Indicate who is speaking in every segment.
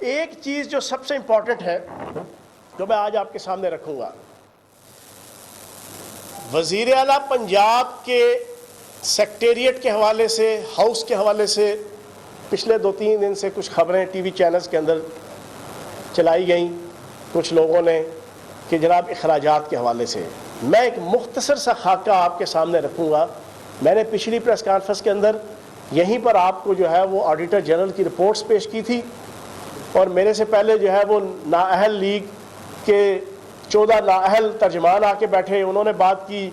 Speaker 1: ایک چیز جو سب سے امپورٹنٹ ہے جو میں آج آپ کے سامنے رکھوں گا، وزیر اعلیٰ پنجاب کے سیکریٹریٹ کے حوالے سے، ہاؤس کے حوالے سے پچھلے 2-3 دن سے کچھ خبریں ٹی وی چینلز کے اندر چلائی گئیں کچھ لوگوں نے کہ جناب اخراجات کے حوالے سے. میں ایک مختصر سا خاکہ آپ کے سامنے رکھوں گا. میں نے پچھلی پریس کانفرنس کے اندر یہیں پر آپ کو جو ہے وہ آڈیٹر جنرل کی رپورٹس پیش کی تھی، اور میرے سے پہلے جو ہے وہ نااہل لیگ کے 14 نااہل ترجمان آ کے بیٹھے، انہوں نے بات کی،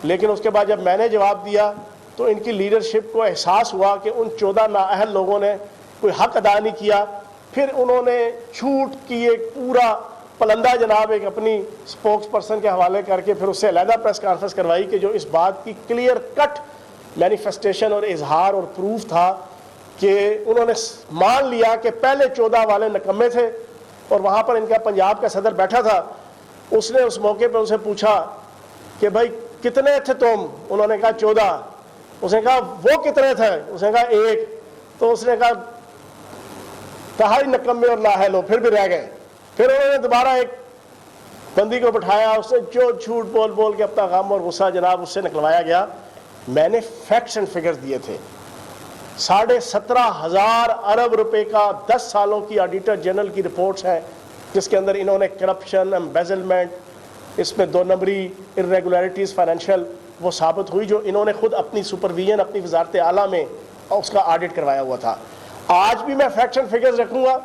Speaker 1: لیکن اس کے بعد جب میں نے جواب دیا تو ان کی لیڈرشپ کو احساس ہوا کہ ان 14 نااہل لوگوں نے کوئی حق ادا نہیں کیا. پھر انہوں نے چھوٹ کی ایک پورا پلندہ جناب ایک اپنی سپوکس پرسن کے حوالے کر کے پھر اس سے علیحدہ پریس کانفرنس کروائی کہ جو اس بات کی کلیئر کٹ مینیفیسٹیشن اور اظہار اور پروف تھا کہ انہوں نے مان لیا کہ پہلے 14 والے نکمے تھے. اور وہاں پر ان کا پنجاب کا صدر بیٹھا تھا، اس نے اس موقع پہ ان سے پوچھا کہ بھائی کتنے تھے تم؟ انہوں نے کہا 14. اس نے کہا وہ کتنے تھے؟ اس نے کہا 1. تو اس نے کہا تہائی نکمے اور نااہل ہو، پھر بھی رہ گئے. پھر انہوں نے دوبارہ ایک بندی کو بٹھایا، اس نے جو جھوٹ بول بول کے اپنا غم اور غصہ جناب اس سے نکلوایا گیا. میں نے فیکٹس اینڈ فگرز دیے تھے. 17,500 ارب روپے کا 10 سالوں کی آڈیٹر جنرل کی رپورٹس ہیں، جس کے اندر انہوں نے کرپشن، امبیزلمنٹ، اس میں 2 نمبری، irregularities فائنینشیل وہ ثابت ہوئی، جو انہوں نے خود اپنی سپرویژن اپنی وزارت اعلیٰ میں اس کا آڈٹ کروایا ہوا تھا. آج بھی میں فیکٹس اینڈ فگرز رکھوں گا.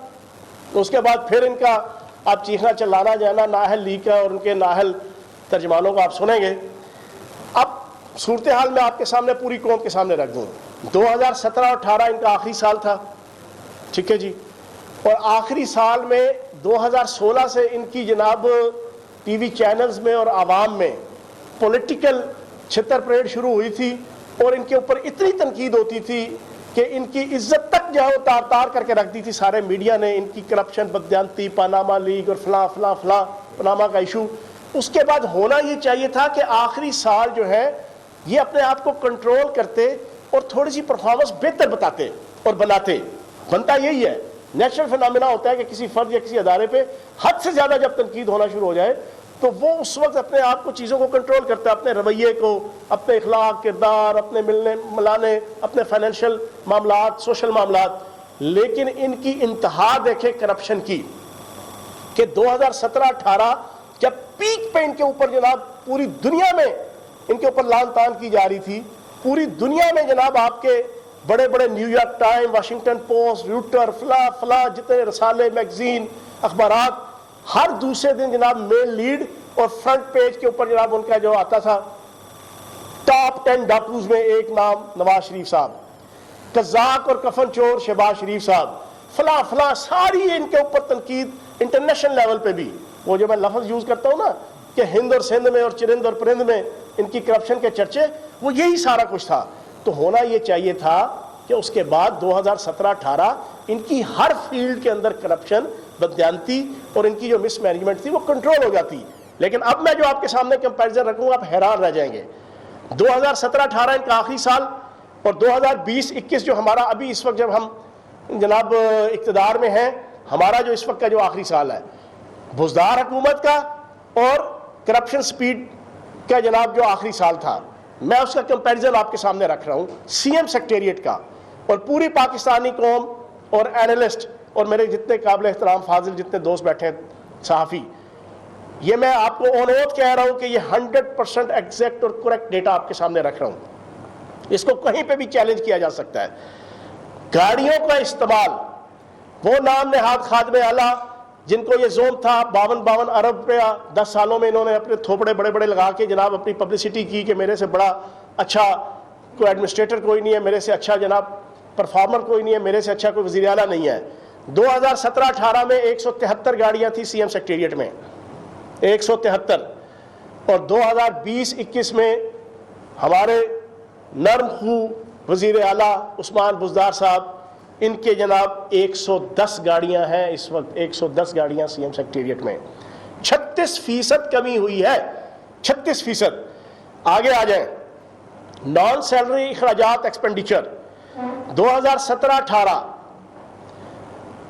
Speaker 1: اس کے بعد پھر ان کا آپ چیخنا چلانا جانا نااہل لیگ کا اور ان کے نااہل ترجمانوں کو آپ سنیں گے. اب صورتحال میں آپ کے سامنے پوری قوم کے سامنے رکھ دوں. 2017-18 ان کا آخری سال تھا، ٹھیک ہے جی، اور آخری سال میں 2016 سے ان کی جناب ٹی وی چینلز میں اور عوام میں پولیٹیکل چھتر پریڈ شروع ہوئی تھی، اور ان کے اوپر اتنی تنقید ہوتی تھی کہ ان کی عزت تک جو ہے وہ تار تار کر کے رکھ دی تھی سارے میڈیا نے. ان کی کرپشن، بددیانتی، پاناما لیگ اور فلاں فلاں فلاں پاناما کا ایشو. اس کے بعد ہونا یہ چاہیے تھا کہ آخری سال جو ہے یہ اپنے آپ کو کنٹرول کرتے اور تھوڑی سی پرفارمنس بہتر بتاتے اور بناتے. بنتا یہی ہے، نیچرل فینامنا ہوتا ہے کہ کسی فرد یا کسی ادارے پہ حد سے زیادہ جب تنقید ہونا شروع ہو جائے تو وہ اس وقت اپنے آپ کو چیزوں کو کنٹرول کرتا ہے، اپنے رویے کو، اپنے اخلاق، کردار، اپنے ملنے ملانے، اپنے فائنینشیل معاملات، سوشل معاملات. لیکن ان کی انتہا دیکھیں کرپشن کی کہ 2017-18 جب پیک پہ ان کے اوپر جناب پوری دنیا میں ان کے اوپر لان تان کی جا رہی تھی، پوری دنیا میں جناب آپ کے بڑے بڑے new York time, Washington post, router, فلاں جتنے رسالے، میگزین، اخبارات، ہر دوسرے دن جناب مین لیڈ اور فرنٹ پیج کے اوپر جناب ان کا جو آتا تھا ٹاپ 10 ڈاکوز میں ایک نام نواز شریف صاحب، قزاق اور کفن چور شہباز شریف صاحب، فلاں فلاں، ساری ان کے اوپر تنقید انٹرنیشنل لیول پہ بھی. وہ جو میں لفظ یوز کرتا ہوں نا کہ ہند اور سندھ میں اور چرند اور پرند میں ان کی کرپشن کے چرچے، وہ یہی سارا کچھ تھا. تو ہونا یہ چاہیے تھا کہ اس کے بعد 2017-18 ان کی ہر فیلڈ کے اندر کرپشن، بددیانتی اور ان کی جو مس مینجمنٹ تھی وہ کنٹرول ہو جاتی. لیکن اب میں جو آپ کے سامنے کمپیریزن رکھوں گا آپ حیران رہ جائیں گے. 2017-18 ان کا آخری سال، اور 2020-21 جو ہمارا ابھی اس وقت جب ہم جناب اقتدار میں ہیں، ہمارا جو اس وقت کا جو آخری سال ہے بزدار حکومت کا اور کرپشن سپیڈ کا جناب جو آخری سال تھا، میں اس کا کمپیریزن آپ کے سامنے رکھ رہا ہوں سی ایم سیکریٹریٹ کا. اور پوری پاکستانی قوم اور اینالسٹ اور میرے جتنے قابل احترام فاضل جتنے دوست بیٹھے ہیں صحافی، یہ میں آپ کو اون اوتھ کہہ رہا ہوں کہ یہ 100% ایگزیکٹ اور کریکٹ ڈیٹا آپ کے سامنے رکھ رہا ہوں. اس کو کہیں پہ بھی چیلنج کیا جا سکتا ہے. گاڑیوں کا استعمال، وہ نام نہاد خادم اعلیٰ جن کو یہ زوم تھا 52 ارب روپیہ 10 سالوں میں انہوں نے اپنے تھوپڑے بڑے بڑے لگا کے جناب اپنی پبلسٹی کی کہ میرے سے بڑا اچھا کوئی ایڈمنسٹریٹر کوئی نہیں ہے، میرے سے اچھا جناب پرفارمر کوئی نہیں ہے، میرے سے اچھا کوئی وزیر اعلیٰ نہیں ہے. 2017-18 میں 173 گاڑیاں تھیں سی ایم سیکریٹریٹ میں، 173. اور 2020-21 میں ہمارے نرم خو وزیر اعلیٰ عثمان بزدار صاحب، ان کے جناب 110 گاڑیاں ہیں اس وقت، 110 گاڑیاں سی ایم سیکریٹریٹ میں. 36% کمی ہوئی ہے، 36%. آگے آ جائیں، نان سیلری اخراجات ایکسپینڈیچر 2017-18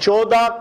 Speaker 1: 14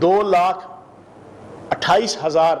Speaker 1: 2,28,000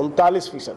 Speaker 1: 39%।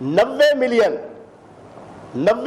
Speaker 1: 90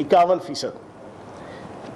Speaker 1: 51%।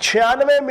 Speaker 1: 96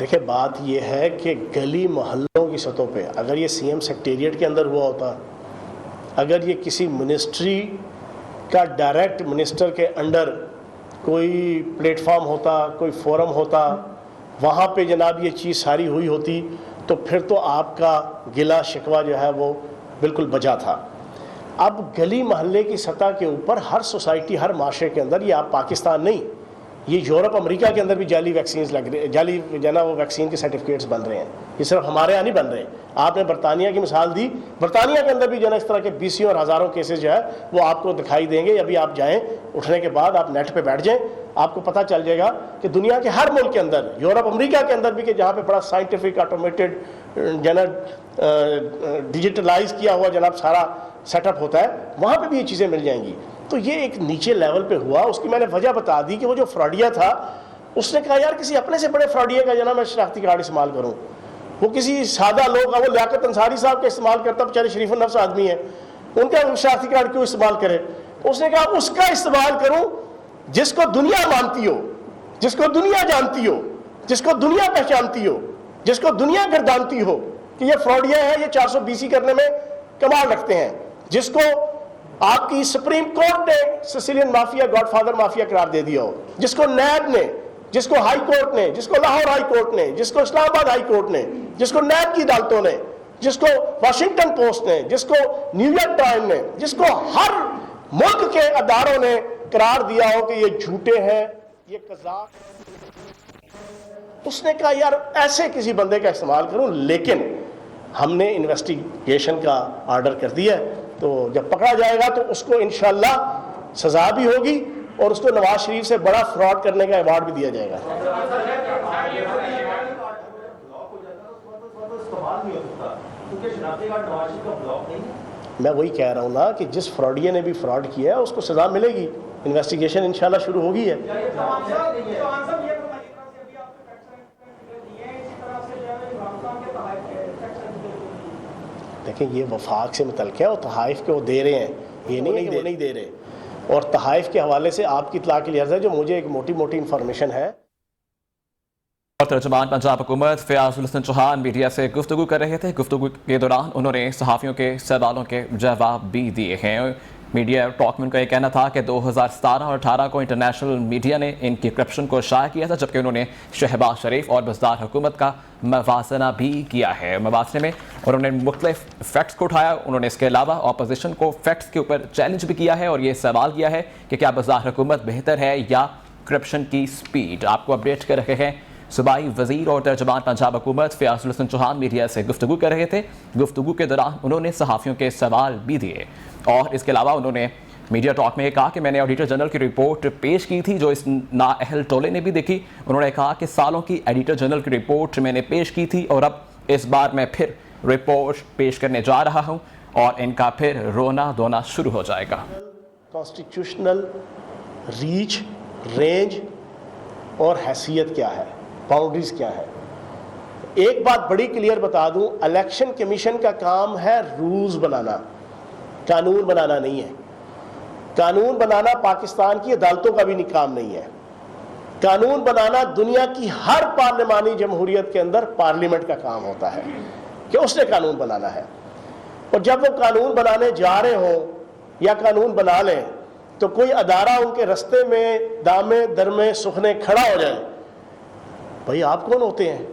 Speaker 1: دیکھیں بات یہ ہے کہ گلی محلوں کی سطحوں پہ اگر یہ سی ایم سیکریٹریٹ کے اندر ہوا ہوتا, اگر یہ کسی منسٹری کا ڈائریکٹ منسٹر کے انڈر کوئی پلیٹ فارم ہوتا, کوئی فورم ہوتا, وہاں پہ جناب یہ چیز ساری ہوئی ہوتی, تو پھر تو آپ کا گلا شکوہ جو ہے وہ بالکل بجا تھا. اب گلی محلے کی سطح کے اوپر ہر سوسائٹی, ہر معاشرے کے اندر, یہ آپ پاکستان نہیں, یہ یورپ امریکہ کے اندر بھی جعلی ویکسینز لگ رہے, جعلی جو نا وہ ویکسین کے سرٹیفکیٹس بن رہے ہیں. یہ صرف ہمارے یہاں نہیں بن رہے. آپ نے برطانیہ کی مثال دی, برطانیہ کے اندر بھی جو ہے اس طرح کے بیسیوں اور ہزاروں کیسز جو ہے وہ آپ کو دکھائی دیں گے. ابھی آپ جائیں, اٹھنے کے بعد آپ نیٹ پہ بیٹھ جائیں, آپ کو پتہ چل جائے گا کہ دنیا کے ہر ملک کے اندر, یورپ امریکہ کے اندر بھی, کہ جہاں پہ بڑا سائنٹیفک آٹومیٹڈ ڈیجیٹلائز کیا ہوا جناب سارا سیٹ اپ ہوتا ہے, وہاں پہ بھی یہ چیزیں مل جائیں گی. تو یہ ایک نیچے لیول پہ ہوا. اس کی میں نے وجہ بتا دی کہ وہ جو فراڈیا تھا اس نے کہا یار کسی اپنے سے بڑے فراڈیا کا جناب میں شناختی کارڈ استعمال کروں. وہ کسی سادہ لوگ, وہ لیاقت انصاری صاحب کا استعمال کرتا, بیچارے شریف النفس آدمی ہیں, ان کا شناختی کارڈ کیوں استعمال کرے. اس نے کہا اس کا استعمال کروں جس کو دنیا مانتی ہو, جس کو دنیا جانتی ہو, جس کو دنیا پہچانتی ہو, جس کو دنیا گردانتی ہو کہ یہ فراڈیا ہے, یہ 420 کرنے میں کمال رکھتے ہیں, جس کو آپ کی سپریم کورٹ نے Sicilian mafia, God father mafia قرار دے دیا ہو, جس کو نیب نے, جس کو ہائی کورٹ نے, جس کو لاہور ہائی کورٹ نے, جس کو اسلام آباد ہائی کورٹ نے, جس کو نیب کی عدالتوں نے, جس کو واشنگٹن پوسٹ نے, جس کو نیو یارک ٹائم نے, جس کو ہر ملک کے اداروں نے قرار دیا ہو کہ یہ جھوٹے ہیں, یہ قذاب. اس نے کہا یار ایسے کسی بندے کا استعمال کروں. لیکن ہم نے انویسٹیگیشن کا آرڈر کر دیا ہے, تو جب پکڑا جائے گا تو اس کو انشاءاللہ سزا بھی ہوگی اور اس کو نواز شریف سے بڑا فراڈ کرنے کا ایوارڈ بھی دیا جائے گا. میں وہی کہہ رہا ہوں نا کہ جس فراڈیے نے بھی فراڈ کیا ہے اس کو سزا ملے گی. انویسٹیگیشن انشاءاللہ شروع ہوگی ہے. دیکھیں یہ وفاق سے متعلق ہے, اور تحائف کے وہ دے رہے ہیں, یہ نہیں کہ وہ نہیں دے رہے. اور تحائف کے حوالے سے آپ کی اطلاع کے لیے عرض ہے, جو مجھے ایک موٹی موٹی انفارمیشن ہے.
Speaker 2: اور ترجمان پنجاب حکومت فیاض الحسن چوہان میڈیا سے گفتگو کر رہے تھے. گفتگو کے دوران انہوں نے صحافیوں کے سوالوں کے جواب بھی دیے ہیں. میڈیا ٹاک میں ان کا یہ کہنا تھا کہ 2017 اور 18 کو انٹرنیشنل میڈیا نے ان کی کرپشن کو شائع کیا تھا, جبکہ انہوں نے شہباز شریف اور بزدار حکومت کا موازنہ بھی کیا ہے. موازنے میں انہوں نے مختلف فیکٹس کو اٹھایا. انہوں نے اس کے علاوہ اپوزیشن کو فیکٹس کے اوپر چیلنج بھی کیا ہے اور یہ سوال کیا ہے کہ کیا بزدار حکومت بہتر ہے یا کرپشن کی سپیڈ. آپ کو اپڈیٹ کر رہے ہیں صوبائی وزیر اور ترجمان پنجاب حکومت فیاض الحسن چوہان میڈیا سے گفتگو کر رہے تھے. گفتگو کے دوران انہوں نے صحافیوں کے سوال بھی دیے اور اس کے علاوہ انہوں نے میڈیا ٹاک میں یہ کہا کہ میں نے آڈیٹر جنرل کی رپورٹ پیش کی تھی جو اس نااہل ٹولے نے بھی دیکھی. انہوں نے کہا کہ سالوں کی ایڈیٹر جنرل کی رپورٹ میں نے پیش کی تھی اور اب اس بار میں پھر رپورٹ پیش کرنے جا رہا ہوں اور ان کا پھر رونا دھونا شروع ہو جائے گا.
Speaker 1: کانسٹیٹیوشنل ریچ, رینج اور حیثیت کیا ہے, باؤنڈریز کیا ہے. ایک بات بڑی کلیئر بتا دوں, الیکشن کمیشن کا کام ہے رولز بنانا, قانون بنانا نہیں ہے. قانون بنانا پاکستان کی عدالتوں کا بھی کام نہیں ہے. قانون بنانا دنیا کی ہر پارلیمانی جمہوریت کے اندر پارلیمنٹ کا کام ہوتا ہے کہ اس نے قانون بنانا ہے. اور جب وہ قانون بنانے جا رہے ہوں یا قانون بنا لیں تو کوئی ادارہ ان کے رستے میں دامے درمے سخنے کھڑا ہو جائے, بھائی آپ کون ہوتے ہیں,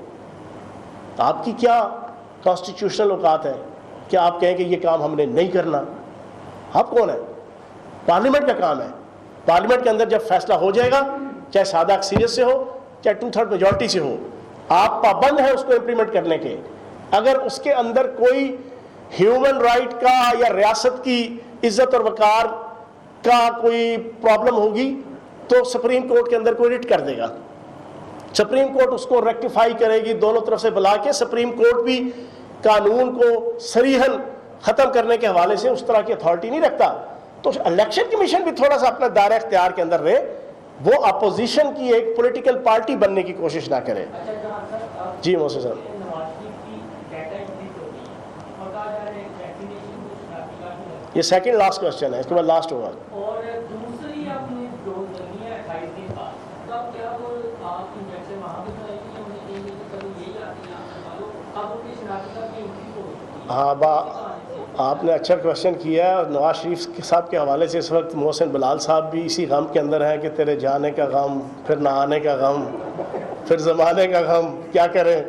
Speaker 1: آپ کی کیا کانسٹیٹیوشنل اوقات ہے کہ آپ کہیں کہ یہ کام ہم نے نہیں کرنا. آپ کون ہیں؟ پارلیمنٹ کا کام ہے. پارلیمنٹ کے اندر جب فیصلہ ہو جائے گا, چاہے سادہ اکثریت سے ہو چاہے 2/3 میجورٹی سے ہو, آپ پابند ہیں اس کو امپلیمنٹ کرنے کے. اگر اس کے اندر کوئی ہیومن رائٹ کا یا ریاست کی عزت اور وقار کا کوئی پرابلم ہوگی تو سپریم کورٹ کے اندر کوئی رٹ کر دے گا. سپریم کورٹ اس کو ریکٹیفائی کرے گی, دونوں طرف سے بلا کے. سپریم کورٹ بھی قانون کو صریحاً ختم کرنے کے حوالے سے اس طرح کی اتھارٹی نہیں رکھتا. تو الیکشن کمیشن بھی تھوڑا سا اپنا دائرہ اختیار کے اندر رہے, وہ اپوزیشن کی ایک پولیٹیکل پارٹی بننے کی کوشش نہ کرے. جی محسن صاحب, یہ سیکنڈ لاسٹ کوشچن ہے, اس کے بعد لاسٹ ہوگا. آپ نے اچھا کوشچن کیا ہے. اور نواز شریف صاحب کے حوالے سے اس وقت محسن بلال صاحب بھی اسی غم کے اندر ہیں کہ تیرے جانے کا غم, پھر نہ آنے کا غم, پھر زمانے کا غم, کیا کریں,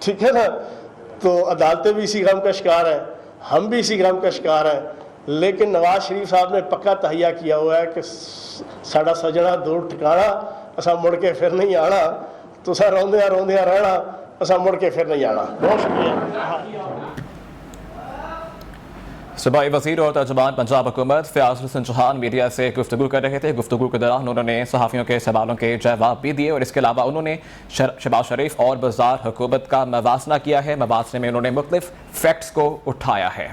Speaker 1: ٹھیک ہے نا. تو عدالتیں بھی اسی غم کا شکار ہیں, ہم بھی اسی غم کا شکار ہیں. لیکن نواز شریف صاحب نے پکا تہیہ کیا ہوا ہے کہ ساڑا سجنا دور ٹھکانا, اسا مڑ کے پھر نہیں آنا, تو سا روندیاں روندیاں رہنا, اسا مڑ کے پھر نہیں آنا. بہت شکریہ.
Speaker 2: صوبائی وزیر اور ترجمان پنجاب حکومت فیاض الحسن چوہان میڈیا سے گفتگو کر رہے تھے. گفتگو کے دوران انہوں نے صحافیوں کے سوالوں کے جواب بھی دیے, اور اس کے علاوہ انہوں نے شہباز شریف اور بزدار حکومت کا موازنہ کیا ہے. موازنے میں انہوں نے مختلف فیکٹس کو اٹھایا ہے.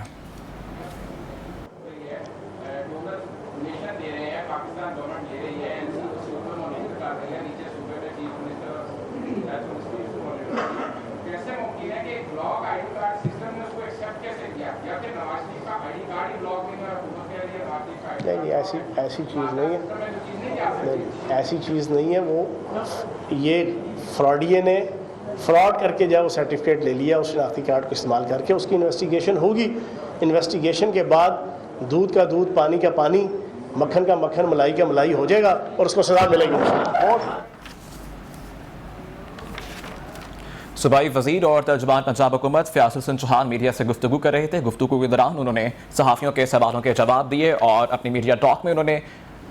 Speaker 1: نہیں, ایسی چیز نہیں ہے, ایسی چیز نہیں ہے. وہ یہ فراڈیے نے فراڈ کر کے جب وہ سرٹیفکیٹ لے لیا اس شناختی کارڈ کو استعمال کر کے, اس کی انویسٹیگیشن ہوگی. انویسٹیگیشن کے بعد دودھ کا دودھ, پانی کا پانی, مکھن کا مکھن, ملائی کا ملائی ہو جائے گا اور اس کو سزا ملے گی.
Speaker 2: صوبائی وزیر اور ترجمان پنجاب حکومت فیاض الحسن چوہان میڈیا سے گفتگو کر رہے تھے. گفتگو کے دوران انہوں نے صحافیوں کے سوالوں کے جواب دیے, اور اپنی میڈیا ٹاک میں انہوں نے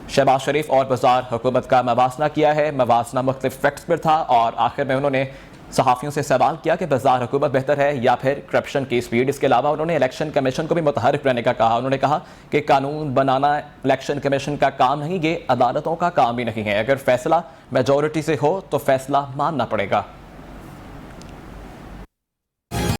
Speaker 2: شہباز شریف اور بزدار حکومت کا موازنہ کیا ہے. موازنہ مختلف فیکٹس پر تھا, اور آخر میں انہوں نے صحافیوں سے سوال کیا کہ بزدار حکومت بہتر ہے یا پھر کرپشن کی سپیڈ. اس کے علاوہ انہوں نے الیکشن کمیشن کو بھی متحرک رہنے کا کہا. انہوں نے کہا کہ قانون بنانا الیکشن کمیشن کا کام نہیں, یہ عدالتوں کا کام بھی نہیں ہے. اگر فیصلہ میجورٹی سے ہو تو فیصلہ ماننا پڑے گا.